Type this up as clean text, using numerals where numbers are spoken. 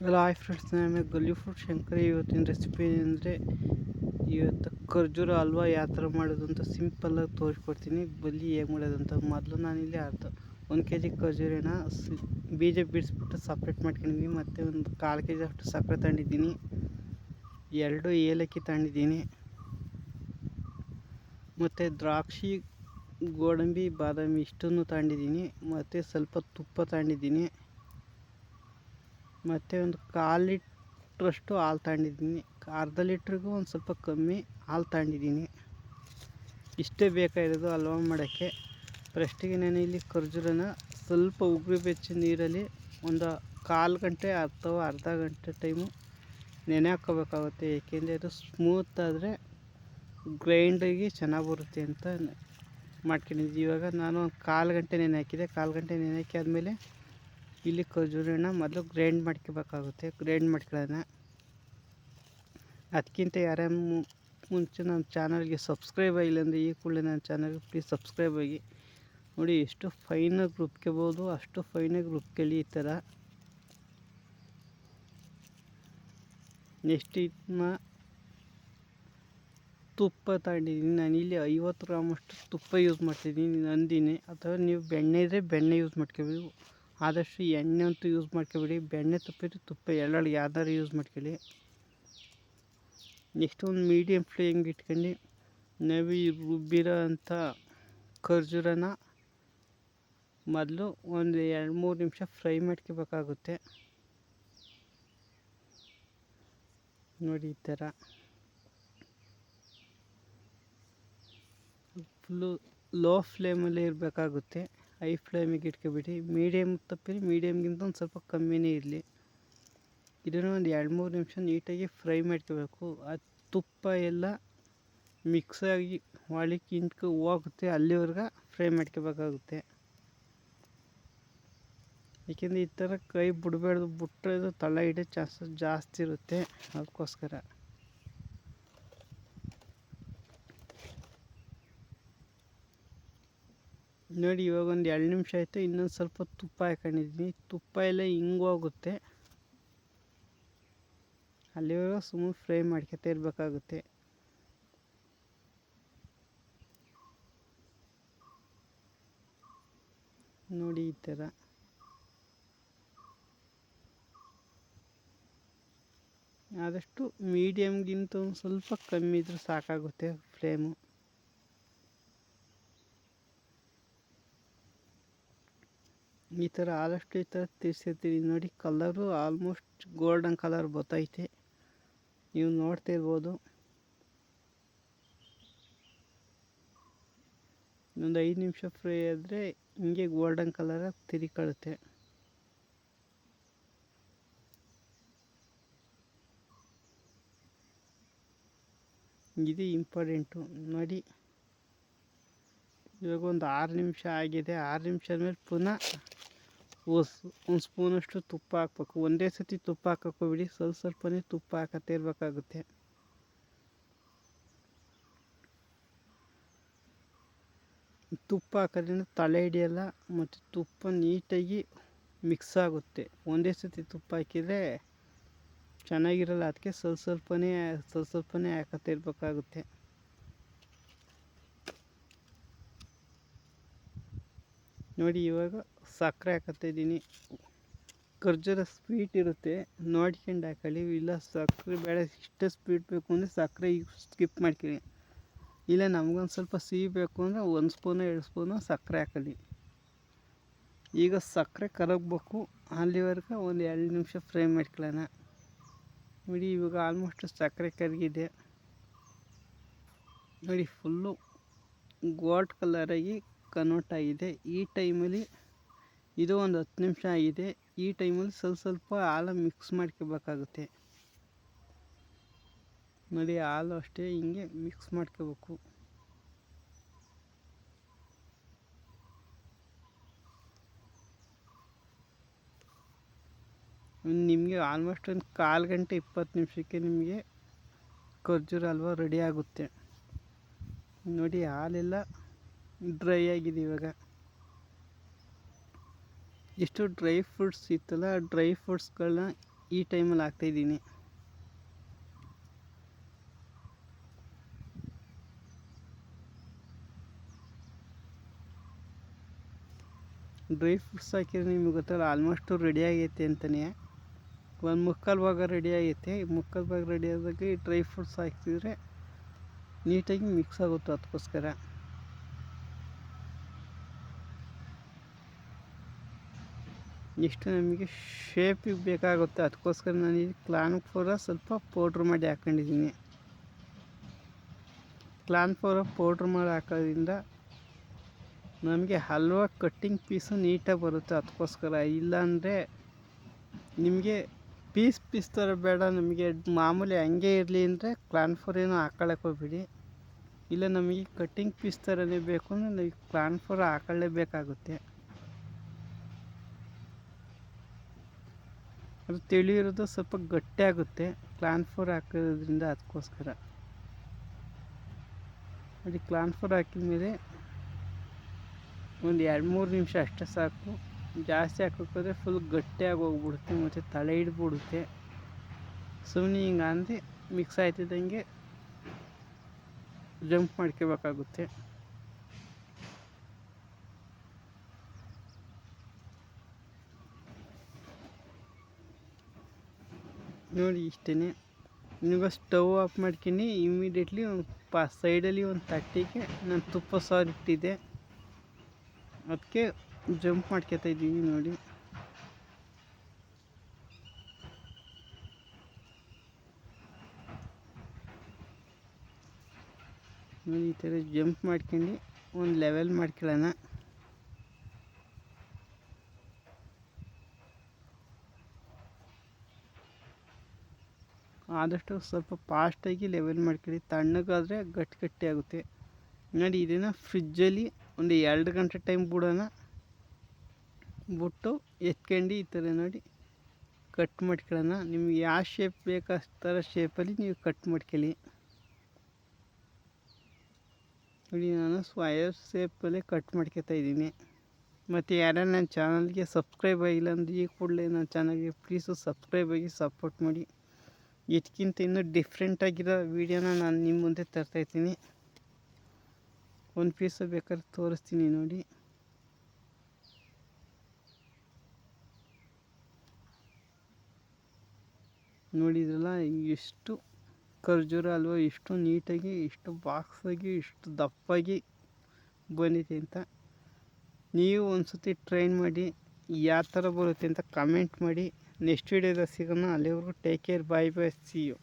Hello hi friends, ನಾನು ಗಲ್ಲಿ fruit Shankari. ಇವತ್ತಿನ ರೆಸಿಪಿ ಅಂದರೆ ಇವತ್ತು ಖರ್ಜೂರ ಹಲ್ವಾ ಯಾವ ಥರ ಮಾಡೋದು ಅಂತ ಸಿಂಪಲ್ಲಾಗಿ ತೋರಿಸ್ಕೊಡ್ತೀನಿ. ಬಲ್ಲಿ ಹೇಗೆ ಮಾಡೋದು ಅಂತ. ಮೊದಲು ನಾನಿಲ್ಲಿ 1 kg ಖರ್ಜೂರನ ಬೀಜ ಬಿಡಿಸ್ಬಿಟ್ಟು ಸಪ್ರೇಟ್ ಮಾಡ್ಕೊಂಡಿದ್ದೀನಿ. ಮತ್ತು ಒಂದು 1/4 kg ಅಷ್ಟು ಸಕ್ಕರೆ ತಗೊಂಡಿದ್ದೀನಿ, 2 ಏಲಕ್ಕಿ ತಗೊಂಡಿದ್ದೀನಿ, ಮತ್ತು ದ್ರಾಕ್ಷಿ, ಗೋಡಂಬಿ, ಬಾದಾಮಿ ಇಷ್ಟನ್ನು ತಗೊಂಡಿದ್ದೀನಿ, ಮತ್ತು ಸ್ವಲ್ಪ ತುಪ್ಪ ತಗೊಂಡಿದ್ದೀನಿ, ಮತ್ತು ಒಂದು 1/4 ಲೀಟ್ರಷ್ಟು ಹಾಲು ತಗೊಂಡಿದ್ದೀನಿ. ಅರ್ಧ ಲೀಟ್ರಿಗೂ ಒಂದು ಸ್ವಲ್ಪ ಕಮ್ಮಿ ಹಾಲು ತಗೊಂಡಿದ್ದೀನಿ. ಇಷ್ಟೇ ಬೇಕಾಗಿರೋದು ಹಲ್ವಾ ಮಾಡೋಕ್ಕೆ. ಫಸ್ಟಿಗೆ ನಾನು ಇಲ್ಲಿ ಖರ್ಜೂರನ ಸ್ವಲ್ಪ ಉಗುರು ಬೆಚ್ಚ ನೀರಲ್ಲಿ ಒಂದು 1/4 ಗಂಟೆ ಅಥವಾ ಅರ್ಧ ಗಂಟೆ ಟೈಮು ನೆನೆ ಹಾಕ್ಕೋಬೇಕಾಗುತ್ತೆ. ಏಕೆಂದರೆ ಅದು ಸ್ಮೂತ್ ಆದರೆ ಗ್ರೈಂಡಿಗೆ ಚೆನ್ನಾಗಿ ಬರುತ್ತೆ ಅಂತ ಮಾಡ್ಕೊಂಡಿದ್ದೆ. ಇವಾಗ ನಾನು ಒಂದು 1/4 ಗಂಟೆ ನೆನೆ ಹಾಕಿದೆ. 1/4 ಗಂಟೆ ನೆನೆ ಹಾಕಿ ಆದಮೇಲೆ ಇಲ್ಲಿ ಖರ್ಜೂರನ ಮೊದಲು ಗ್ರೈಂಡ್ ಮಾಡ್ಕೋಬೇಕಾಗುತ್ತೆ. ಗ್ರೈಂಡ್ ಮಾಡ್ಕೊಳ್ಳೋಣ. ಅದಕ್ಕಿಂತ ಯಾರೇ ಮುಂಚೆ ನನ್ನ ಚಾನಲ್ಗೆ ಸಬ್ಸ್ಕ್ರೈಬ್ ಆಗಿಲ್ಲ ಅಂದರೆ ಈ ಕೂಡಲೇ ನನ್ನ ಚಾನಲ್ಗೆ ಪ್ಲೀಸ್ ಸಬ್ಸ್ಕ್ರೈಬ್ ಆಗಿ. ನೋಡಿ ಎಷ್ಟು ಫೈನಾಗಿ ರುಬ್ಕೋಬೋದು ಅಷ್ಟು ಫೈನಾಗಿ ರುಬ್ಕೊಳ್ಳಿ ಈ ಥರ. ನೆಕ್ಸ್ಟ್ ಇದನ್ನ ತುಪ್ಪ ತಗೊಂಡಿದ್ದೀನಿ. ನಾನಿಲ್ಲಿ 50 ಗ್ರಾಮಷ್ಟು ತುಪ್ಪ ಯೂಸ್ ಮಾಡ್ತಿದ್ದೀನಿ, ನಂದಿನಿ. ಅಥವಾ ನೀವು ಬೆಣ್ಣೆ ಇದ್ದರೆ ಬೆಣ್ಣೆ ಯೂಸ್ ಮಾಡ್ಕೋಬೇಕು. ಆದಷ್ಟು ಎಣ್ಣೆ ಅಂತೂ ಯೂಸ್ ಮಾಡ್ಕೊಬೇಡಿ. ಬೆಣ್ಣೆ ತುಪ್ಪಿದ್ರೆ ತುಪ್ಪ ಎರಡರಲ್ಲಿ ಯಾವ್ದಾರು ಯೂಸ್ ಮಾಡ್ಕೊಳ್ಳಿ. ನೆಕ್ಸ್ಟ್ ಒಂದು ಮೀಡಿಯಮ್ ಫ್ಲೇಮ್ಗೆ ಇಟ್ಕೊಂಡು ನಾವು ಈ ರುಬ್ಬಿರೋ ಅಂಥ ಖರ್ಜೂರನ ಮೊದಲು ಒಂದು 2-3 ನಿಮಿಷ ಫ್ರೈ ಮಾಡ್ಕೋಬೇಕಾಗುತ್ತೆ. ನೋಡಿ ಈ ಥರ ಫುಲ್ಲು ಲೋ ಫ್ಲೇಮಲ್ಲೇ ಇರಬೇಕಾಗುತ್ತೆ. ಹೈ ಫ್ಲೇಮಿಗೆ ಇಟ್ಕೊಬಿಡಿ. ಮೀಡಿಯಮ್ ತಪ್ಪಿರಿ, ಮೀಡಿಯಮ್ಗಿಂತ ಒಂದು ಸ್ವಲ್ಪ ಕಮ್ಮಿನೇ ಇರಲಿ. ಇದನ್ನು ಒಂದು 2-3 ನಿಮಿಷ ನೀಟಾಗಿ ಫ್ರೈ ಮಾಡ್ಕೋಬೇಕು. ಆ ತುಪ್ಪ ಎಲ್ಲ ಮಿಕ್ಸಾಗಿ ಒಳಕ್ಕೆ ಹೋಗುತ್ತೆ, ಅಲ್ಲಿವರೆಗೆ ಫ್ರೈ ಮಾಡ್ಕೋಬೇಕಾಗುತ್ತೆ. ಏಕೆಂದರೆ ಈ ಥರ ಕೈ ಬಿಡಬಾರ್ದು, ಬಿಟ್ಟರೆ ಅದು ತಳ ಹಿಡಿಯೋ ಚಾನ್ಸಸ್ ಜಾಸ್ತಿ ಇರುತ್ತೆ. ಅದಕ್ಕೋಸ್ಕರ ನೋಡಿ ಇವಾಗ ಒಂದು 2 ನಿಮಿಷ ಆಯಿತು. ಇನ್ನೊಂದು ಸ್ವಲ್ಪ ತುಪ್ಪ ಹಾಕೊಂಡಿದ್ದೀನಿ. ತುಪ್ಪ ಎಲ್ಲ ಹಿಂಗೋಗುತ್ತೆ, ಅಲ್ಲಿವರೆಗೂ ಸುಮ್ಮನೆ ಫ್ರೈ ಮಾಡ್ಕೊತಾ ಇರಬೇಕಾಗುತ್ತೆ. ನೋಡಿ ಈ ಥರ. ಆದಷ್ಟು ಮೀಡಿಯಮ್ಗಿಂತ ಒಂದು ಸ್ವಲ್ಪ ಕಮ್ಮಿ ಇದ್ರೂ ಸಾಕಾಗುತ್ತೆ ಫ್ಲೇಮು. ಈ ಥರ ಆದಷ್ಟು ಈ ಥರ ತಿರ್ಸಿರ್ತೀವಿ. ನೋಡಿ ಕಲರು ಆಲ್ಮೋಸ್ಟ್ ಗೋಲ್ಡನ್ ಕಲರ್ ಬರ್ತೈತೆ, ನೀವು ನೋಡ್ತಾ ಇರ್ಬೋದು. ಒಂದು 5 ನಿಮಿಷ ಫ್ರೈ ಆದರೆ ಹಿಂಗೆ ಗೋಲ್ಡನ್ ಕಲರ್ ತಿರ್ಕೊಳ್ಳುತ್ತೆ. ಇದು ಇಂಪಾರ್ಟೆಂಟು. ನೋಡಿ ಇವಾಗ ಒಂದು 6 ನಿಮಿಷ ಆಗಿದೆ. 6 ನಿಮಿಷ ಆದಮೇಲೆ ಪುನಃ ಒಂದು ಸ್ಪೂನಷ್ಟು ತುಪ್ಪ ಹಾಕ್ಬೇಕು. ಒಂದೇ ಸತಿ ತುಪ್ಪ ಹಾಕೋಬಿಡಿ, ಸ್ವಲ್ಪನೇ ತುಪ್ಪ ಹಾಕತ್ತೆ ಇರಬೇಕಾಗುತ್ತೆ. ತುಪ್ಪ ಹಾಕೋದ್ರಿಂದ ತಲೆ ಹಿಡಿಯಲ್ಲ ಮತ್ತು ತುಪ್ಪ ನೀಟಾಗಿ ಮಿಕ್ಸ್ ಆಗುತ್ತೆ. ಒಂದೇ ಸತಿ ತುಪ್ಪ ಹಾಕಿದರೆ ಚೆನ್ನಾಗಿರಲ್ಲ. ಅದಕ್ಕೆ ಸ್ವಲ್ಪನೇ ಹಾಕತ್ತೆ ಇರಬೇಕಾಗುತ್ತೆ. ನೋಡಿ ಇವಾಗ ಸಕ್ಕರೆ ಹಾಕತ್ತಿದ್ದೀನಿ. ಖರ್ಜೂರ ಸ್ವೀಟ್ ಇರುತ್ತೆ, ನೋಡ್ಕೊಂಡು ಹಾಕೊಳ್ಳಿ. ಇಲ್ಲ ಸಕ್ಕರೆ ಬೇಡ, ಇಷ್ಟೇ ಸ್ವೀಟ್ ಬೇಕು ಅಂದರೆ ಸಕ್ಕರೆ ಸ್ಕಿಪ್ ಮಾಡ್ಕೊಳ್ಳಿ. ಇಲ್ಲ ನಮಗೊಂದು ಸ್ವಲ್ಪ ಸಿಹಿ ಬೇಕು ಅಂದರೆ 1 ಸ್ಪೂನು 2 ಸ್ಪೂನು ಸಕ್ಕರೆ ಹಾಕೊಳ್ಳಿ. ಈಗ ಸಕ್ಕರೆ ಕರಗಬೇಕು, ಅಲ್ಲಿವರೆಗೆ ಒಂದು 2 ನಿಮಿಷ ಫ್ರೈ ಮಾಡ್ಕೊಳ್ಳೋಣ. ನೋಡಿ ಇವಾಗ ಆಲ್ಮೋಸ್ಟ್ ಸಕ್ಕರೆ ಕರಗಿದೆ. ನೋಡಿ ಫುಲ್ಲು ಗೋಲ್ಡ್ ಕಲರಾಗಿ ಕನ್ವರ್ಟ್ ಆಗಿದೆ. ಈ ಟೈಮಲ್ಲಿ ಇದು ಒಂದು 10 ನಿಮಿಷ ಆಗಿದೆ. ಈ ಟೈಮಲ್ಲಿ ಸ್ವಲ್ಪ ಹಾಲು ಮಿಕ್ಸ್ ಮಾಡ್ಕೋಬೇಕಾಗುತ್ತೆ. ನೋಡಿ ಹಾಲು ಅಷ್ಟೇ ಹಿಂಗೆ ಮಿಕ್ಸ್ ಮಾಡ್ಕೋಬೇಕು. ನಿಮಗೆ ಆಲ್ಮೋಸ್ಟ್ ಒಂದು 1/4 ಗಂಟೆ 20 ನಿಮಿಷಕ್ಕೆ ನಿಮಗೆ ಖರ್ಜೂರ ಹಲ್ವಾ ರೆಡಿ ಆಗುತ್ತೆ. ನೋಡಿ ಹಾಲೆಲ್ಲ ಡ್ರೈ ಆಗಿದೆ. ಇವಾಗ ಎಷ್ಟು ಡ್ರೈ ಫ್ರೂಟ್ಸ್ ಇತ್ತಲ್ಲ, ಡ್ರೈ ಫ್ರೂಟ್ಸ್ಗಳನ್ನ ಈ ಟೈಮಲ್ಲಿ ಹಾಕ್ತಾಯಿದ್ದೀನಿ. ಡ್ರೈ ಫ್ರೂಟ್ಸ್ ಹಾಕಿದ್ರೆ ನಿಮಗೆ ಗೊತ್ತಲ್ಲ ಆಲ್ಮೋಸ್ಟು ರೆಡಿ ಆಗೈತೆ ಅಂತಲೇ. ಒಂದು ಮುಕ್ಕಾಲು ಭಾಗ ರೆಡಿ ಆಗೈತೆ. ಮುಕ್ಕಾಲು ಭಾಗ ರೆಡಿ ಆದಾಗ ಈ ಡ್ರೈ ಫ್ರೂಟ್ಸ್ ಹಾಕ್ತಿದ್ರೆ ನೀಟಾಗಿ ಮಿಕ್ಸ್ ಆಗುತ್ತೆ. ಅದಕ್ಕೋಸ್ಕರ ಇಷ್ಟು ನಮಗೆ ಶೇಪಿಗೆ ಬೇಕಾಗುತ್ತೆ. ಅದಕ್ಕೋಸ್ಕರ ನಾನು ಇಲ್ಲಿ ಕಾರ್ನ್ಫ್ಲೋರ ಸ್ವಲ್ಪ ಪೌಡ್ರ್ ಮಾಡಿ ಹಾಕ್ಕೊಂಡಿದ್ದೀನಿ. ಕಾರ್ನ್ಫ್ಲೋರ ಪೌಡ್ರ್ ಮಾಡಿ ಹಾಕೋದ್ರಿಂದ ನಮಗೆ ಹಲ್ವಾ ಕಟ್ಟಿಂಗ್ ಪೀಸು ನೀಟಾಗಿ ಬರುತ್ತೆ. ಅದಕ್ಕೋಸ್ಕರ ಇಲ್ಲಾಂದರೆ ನಿಮಗೆ ಪೀಸ್ ಥರ ಬೇಡ, ನಮಗೆ ಮಾಮೂಲಿ ಹಂಗೆ ಇರಲಿ ಅಂದರೆ ಕಾರ್ನ್ಫ್ಲೋರ್ ಏನೂ ಹಾಕೊಳ್ಳೋಕೆ ಹೋಗ್ಬಿಡಿ. ಇಲ್ಲ ನಮಗೆ ಕಟ್ಟಿಂಗ್ ಪೀಸ್ ಥರನೇ ಬೇಕು ಅಂದರೆ ನಾವು ಕಾರ್ನ್ಫ್ಲೋರ್ ಹಾಕೊಳ್ಳೇಬೇಕಾಗುತ್ತೆ. ಅದು ತಿಳಿ ಇರೋದು ಸ್ವಲ್ಪ ಗಟ್ಟಿ ಆಗುತ್ತೆ ಕಾರ್ನ್ಫ್ಲೋರ್ ಹಾಕೋದ್ರಿಂದ. ಅದಕ್ಕೋಸ್ಕರ ನೋಡಿ, ಕಾರ್ನ್ಫ್ಲೋರ್ ಹಾಕಿದ ಮೇಲೆ ಒಂದು 2-3 ನಿಮಿಷ ಅಷ್ಟೇ ಸಾಕು. ಜಾಸ್ತಿ ಹಾಕೋಕ್ಕೋದ್ರೆ ಫುಲ್ ಗಟ್ಟಿಯಾಗಿ ಹೋಗ್ಬಿಡುತ್ತೆ ಮತ್ತು ತಲೆ ಹಿಡ್ಬಿಡುತ್ತೆ. ಸುಮ್ಮನೆ ಹಿಂಗೆ ಅಂದರೆ ಮಿಕ್ಸ್ ಆಯ್ತಿದ್ದಂಗೆ ಜಂಪ್ ಮಾಡ್ಕೋಬೇಕಾಗುತ್ತೆ. ನೋಡಿ ಇಷ್ಟೇ. ಇವಾಗ ಸ್ಟವ್ ಆಫ್ ಮಾಡ್ಕೊಂಡು ಇಮಿಡಿಯೇಟ್ಲಿ ಒಂದು ಸೈಡಲ್ಲಿ ಒಂದು ತಟ್ಟೆಗೆ ನಾನು ತುಪ್ಪ ಸಾರಿಟ್ಟಿದ್ದೆ, ಅದಕ್ಕೆ ಜಂಪ್ ಮಾಡ್ಕೊತಾ ಇದ್ದೀವಿ. ನೋಡಿ ನೋಡಿ ಈ ಥರ ಜಂಪ್ ಮಾಡ್ಕೊಂಡು ಒಂದು ಲೆವೆಲ್ ಮಾಡ್ಕೊಳ್ಳೋಣ. ಆದಷ್ಟು ಸ್ವಲ್ಪ ಫಾಸ್ಟಾಗಿ ಲೆವೆಲ್ ಮಾಡ್ಕೊಳ್ಳಿ, ತಣ್ಣಗಾದರೆ ಗಟ್ಟಿ ಆಗುತ್ತೆ. ನೋಡಿ ಇದನ್ನು ಫ್ರಿಜ್ಜಲ್ಲಿ ಒಂದು 2 ಗಂಟೆ ಟೈಮ್ ಬಿಡೋಣ. ಬಿಟ್ಟು ಎತ್ಕೊಂಡು ಈ ಥರ ನೋಡಿ ಕಟ್ ಮಾಡ್ಕೊಳ್ಳೋಣ. ನಿಮ್ಗೆ ಯಾವ ಶೇಪ್ ಬೇಕು ಆ ಥರ ಶೇಪಲ್ಲಿ ನೀವು ಕಟ್ ಮಾಡ್ಕೊಳ್ಳಿ. ನೋಡಿ ನಾನು ಸ್ಕ್ವಯರ್ ಶೇಪಲ್ಲೇ ಕಟ್ ಮಾಡ್ಕೊತಾ ಇದ್ದೀನಿ. ಮತ್ತು ಯಾರು ನನ್ನ ಚಾನಲ್ಗೆ ಸಬ್ಸ್ಕ್ರೈಬ್ ಆಗಿಲ್ಲ ಅಂದರೆ ಈ ಕೂಡಲೇ ನನ್ನ ಚಾನಲ್ಗೆ ಪ್ಲೀಸು ಸಬ್ಸ್ಕ್ರೈಬ್ ಆಗಿ ಸಪೋರ್ಟ್ ಮಾಡಿ. ಇದಕ್ಕಿಂತ ಇನ್ನೂ ಡಿಫ್ರೆಂಟಾಗಿರೋ ವೀಡಿಯೋನ ನಾನು ನಿಮ್ಮ ಮುಂದೆ ತರ್ತಾಯಿದ್ದೀನಿ. ಒಂದು ಪೀಸು ಬೇಕಾದ್ರೆ ತೋರಿಸ್ತೀನಿ ನೋಡಿ. ನೋಡಿದ್ರಲ್ಲ ಎಷ್ಟು ಖರ್ಜೂರ ಹಲ್ವಾ ಎಷ್ಟು ನೀಟಾಗಿ, ಎಷ್ಟು ಬಾಕ್ಸಾಗಿ, ಎಷ್ಟು ದಪ್ಪಾಗಿ ಬಂದಿದೆ ಅಂತ. ನೀವು ಒಂದು ಸತಿ ಟ್ರೈ ಮಾಡಿ ಯಾವ ಥರ ಬರುತ್ತೆ ಅಂತ ಕಮೆಂಟ್ ಮಾಡಿ. ನೆಕ್ಸ್ಟ್ ವೀಡಿಯೋದಲ್ಲಿ ಸಿಗೋಣ. ಅಲ್ಲಿವರೆಗೂ take care, bye bye, see you.